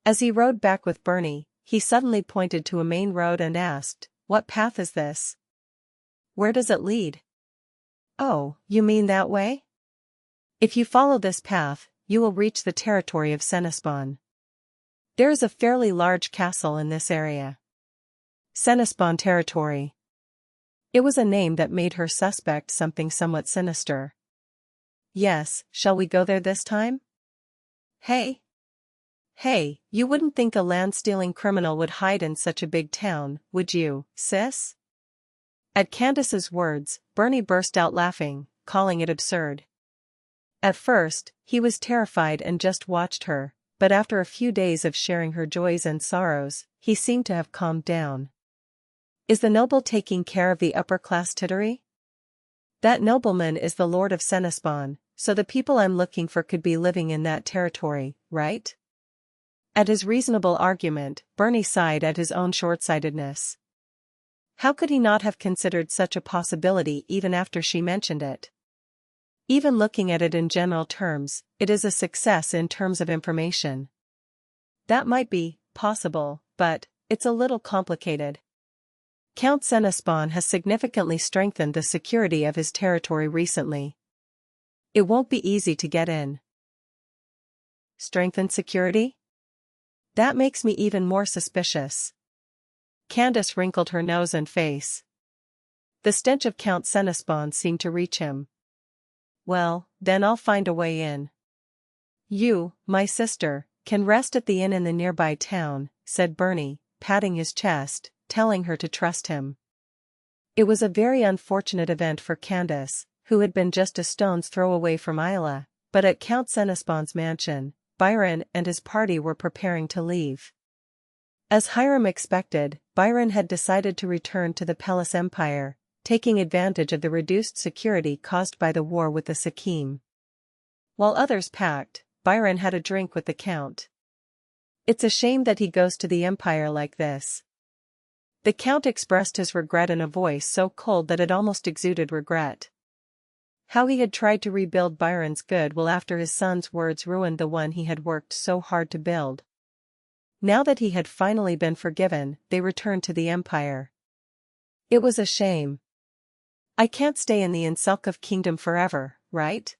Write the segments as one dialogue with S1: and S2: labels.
S1: As he rode back with Bernie, he suddenly pointed to a main road and asked, "What path is this? Where does it lead?" "Oh, you mean that way? If you follow this path, you will reach the territory of SYNOPSIS. There is a fairly large castle in this area. SYNOPSIS territory." It was a name that made her suspect something somewhat sinister. "Yes, shall we go there this time?" Hey, you wouldn't think a land-stealing criminal would hide in such a big town, would you, sis? At Candace's words, Bernie burst out laughing, calling it absurd. At first, he was terrified and just watched her, but after a few days of sharing her joys and sorrows, he seemed to have calmed down. "Is the noble taking care of the upper-class tittery?" "That nobleman is the lord of SYNOPSIS, so the people I'm looking for could be living in that territory, right?" At his reasonable argument, Bernie sighed at his own short-sightedness. How could he not have considered such a possibility even after she mentioned it? Even looking at it in general terms, it is a success in terms of information. That might be possible, but it's a little complicated. Count SYNOPSIS has significantly strengthened the security of his territory recently. It won't be easy to get in. Strengthened security? That makes me even more suspicious. Candace wrinkled her nose and face. The stench of Count SYNOPSIS seemed to reach him. "Well, then I'll find a way in." "You, my sister, can rest at the inn in the nearby town," said Bernie, patting his chest, telling her to trust him. It was a very unfortunate event for Candace, who had been just a stone's throw away from Isla, but at Count SYNOPSIS' mansion, Byron and his party were preparing to leave. As Hiram expected, Byron had decided to return to the Palace Empire, taking advantage of the reduced security caused by the war with the Sikkim. While others packed, Byron had a drink with the Count. "It's a shame that he goes to the Empire like this." The Count expressed his regret in a voice so cold that it almost exuded regret. How he had tried to rebuild Byron's goodwill after his son's words ruined the one he had worked so hard to build. Now that he had finally been forgiven, they returned to the Empire. It was a shame. "I can't stay in the Inselkov kingdom forever, right?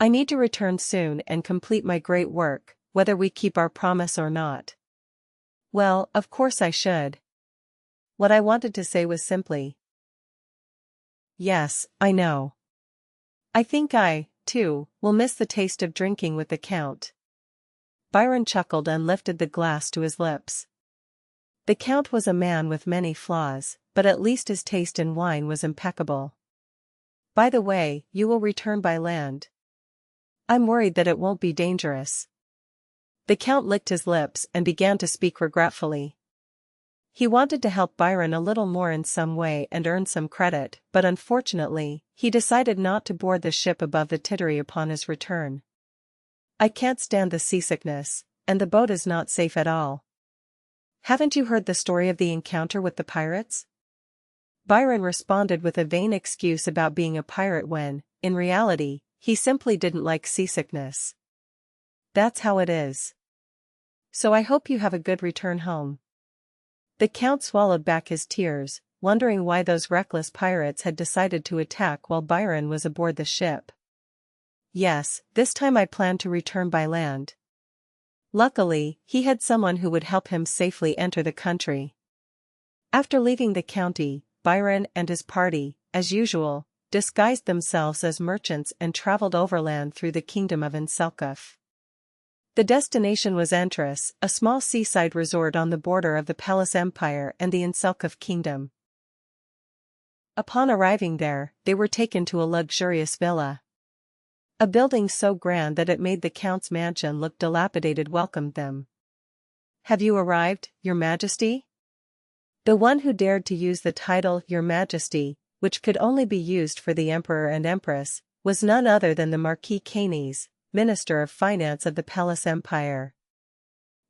S1: I need to return soon and complete my great work, whether we keep our promise or not." "Well, of course I should. What I wanted to say was simply, yes, I know. I think I, too, will miss the taste of drinking with the Count." Byron chuckled and lifted the glass to his lips. The Count was a man with many flaws, but at least his taste in wine was impeccable. "By the way, you will return by land. I'm worried that it won't be dangerous." The Count licked his lips and began to speak regretfully. He wanted to help Byron a little more in some way and earn some credit, but unfortunately, he decided not to board the ship above the Tittery upon his return. "I can't stand the seasickness, and the boat is not safe at all." "Haven't you heard the story of the encounter with the pirates?" Byron responded with a vain excuse about being a pirate when, in reality, he simply didn't like seasickness. "That's how it is. So I hope you have a good return home." The Count swallowed back his tears, wondering why those reckless pirates had decided to attack while Byron was aboard the ship. Yes, this time I planned to return by land. Luckily, he had someone who would help him safely enter the country. After leaving the county, Byron and his party, as usual, disguised themselves as merchants and traveled overland through the kingdom of Inselkov. The destination was Antris, a small seaside resort on the border of the Palace Empire and the Inselkov kingdom. Upon arriving there, they were taken to a luxurious villa. A building so grand that it made the Count's mansion look dilapidated welcomed them. "Have you arrived, Your Majesty?" The one who dared to use the title Your Majesty, which could only be used for the Emperor and Empress, was none other than the Marquis Canes, Minister of Finance of the Palace Empire.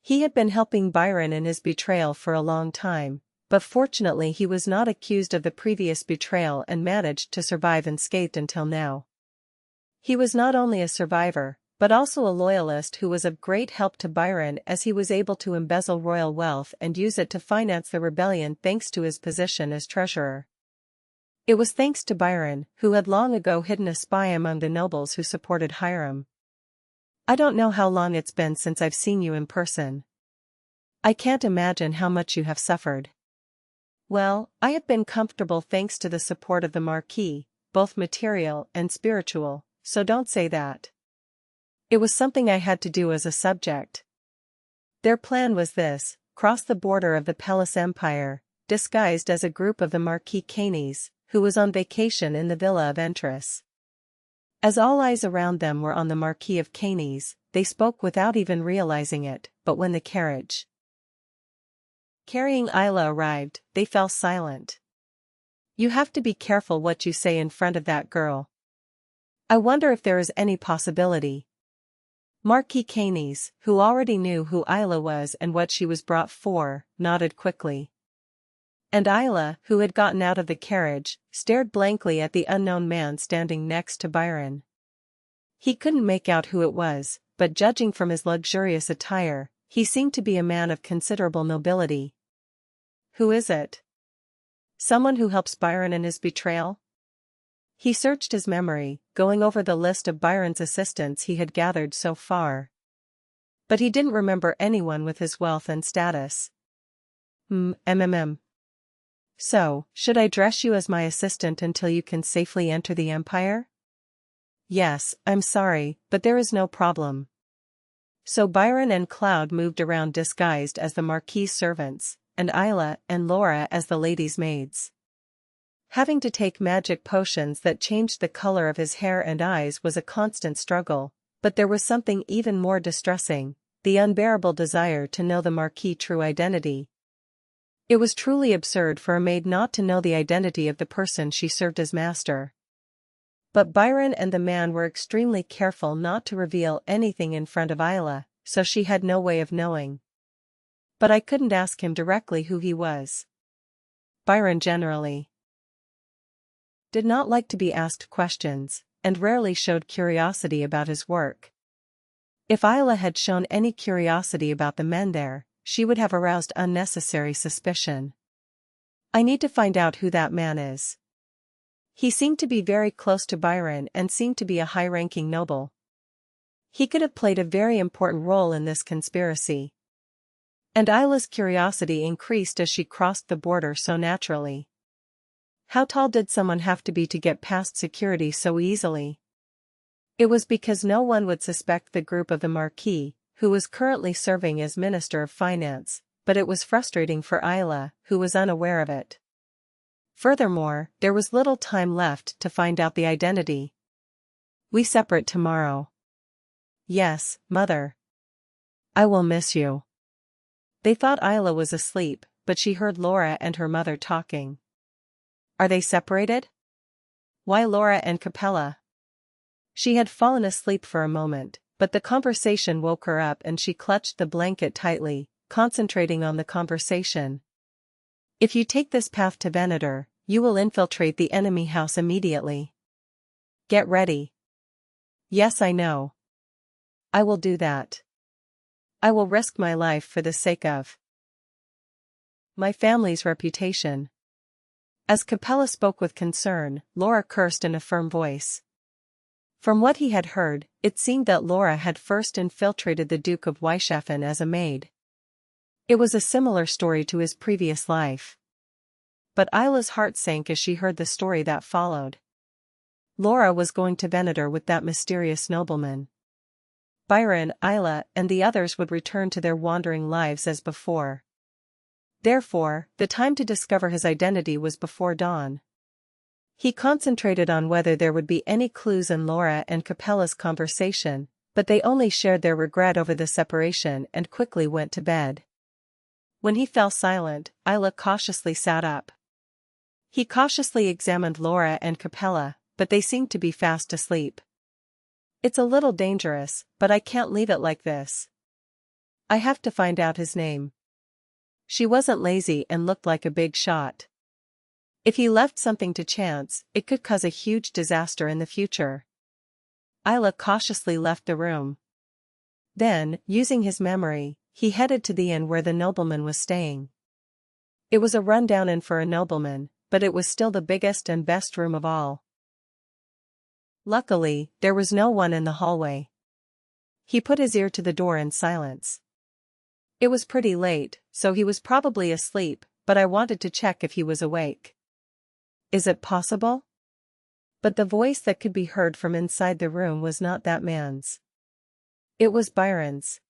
S1: He had been helping Byron in his betrayal for a long time, but fortunately he was not accused of the previous betrayal and managed to survive unscathed until now. He was not only a survivor, but also a loyalist who was of great help to Byron as he was able to embezzle royal wealth and use it to finance the rebellion thanks to his position as treasurer. It was thanks to Byron, who had long ago hidden a spy among the nobles who supported Hiram. I don't know how long it's been since I've seen you in person. I can't imagine how much you have suffered. Well, I have been comfortable thanks to the support of the Marquis, both material and spiritual, so don't say that. It was something I had to do as a subject. Their plan was this: cross the border of the Palace Empire, disguised as a group of the Marquis Canes, who was on vacation in the Villa of Entris. As all eyes around them were on the Marquis of Canes, they spoke without even realizing it, but when the carriage carrying Isla arrived, they fell silent. You have to be careful what you say in front of that girl. I wonder if there is any possibility. Marquis Canes, who already knew who Isla was and what she was brought for, nodded quickly. And Isla, who had gotten out of the carriage, stared blankly at the unknown man standing next to Byron. He couldn't make out who it was, but judging from his luxurious attire, he seemed to be a man of considerable nobility. Who is it? Someone who helps Byron in his betrayal? He searched his memory, going over the list of Byron's assistants he had gathered so far. But he didn't remember anyone with his wealth and status. So, should I dress you as my assistant until you can safely enter the Empire? Yes, I'm sorry, but there is no problem. So Byron and Cloud moved around disguised as the Marquis' servants, and Isla and Laura as the ladies' maids. Having to take magic potions that changed the color of his hair and eyes was a constant struggle, but there was something even more distressing: the unbearable desire to know the Marquis' true identity. It was truly absurd for a maid not to know the identity of the person she served as master. But Byron and the man were extremely careful not to reveal anything in front of Isla, so she had no way of knowing. But I couldn't ask him directly who he was. Byron generally did not like to be asked questions, and rarely showed curiosity about his work. If Isla had shown any curiosity about the men there, she would have aroused unnecessary suspicion. I need to find out who that man is. He seemed to be very close to Byron and seemed to be a high-ranking noble. He could have played a very important role in this conspiracy. And Isla's curiosity increased as she crossed the border so naturally. How tall did someone have to be to get past security so easily? It was because no one would suspect the group of the Marquis, who was currently serving as Minister of Finance, but it was frustrating for Isla, who was unaware of it. Furthermore, there was little time left to find out the identity. We separate tomorrow. Yes, Mother. I will miss you. They thought Isla was asleep, but she heard Laura and her mother talking. Are they separated? Why Laura and Capella? She had fallen asleep for a moment, but the conversation woke her up and she clutched the blanket tightly, concentrating on the conversation. If you take this path to Venator, you will infiltrate the enemy house immediately. Get ready. Yes, I know. I will do that. I will risk my life for the sake of my family's reputation. As Capella spoke with concern, Laura cursed in a firm voice. From what he had heard, it seemed that Laura had first infiltrated the Duke of Weishafen as a maid. It was a similar story to his previous life. But Isla's heart sank as she heard the story that followed. Laura was going to Venator with that mysterious nobleman. Byron, Isla, and the others would return to their wandering lives as before. Therefore, the time to discover his identity was before dawn. He concentrated on whether there would be any clues in Laura and Capella's conversation, but they only shared their regret over the separation and quickly went to bed. When he fell silent, Isla cautiously sat up. He cautiously examined Laura and Capella, but they seemed to be fast asleep. It's a little dangerous, but I can't leave it like this. I have to find out his name. She wasn't lazy and looked like a big shot. If he left something to chance, it could cause a huge disaster in the future. Isla cautiously left the room. Then, using his memory, he headed to the inn where the nobleman was staying. It was a rundown inn for a nobleman, but it was still the biggest and best room of all. Luckily, there was no one in the hallway. He put his ear to the door in silence. It was pretty late, so he was probably asleep, but I wanted to check if he was awake. Is it possible? But the voice that could be heard from inside the room was not that man's. It was Byron's.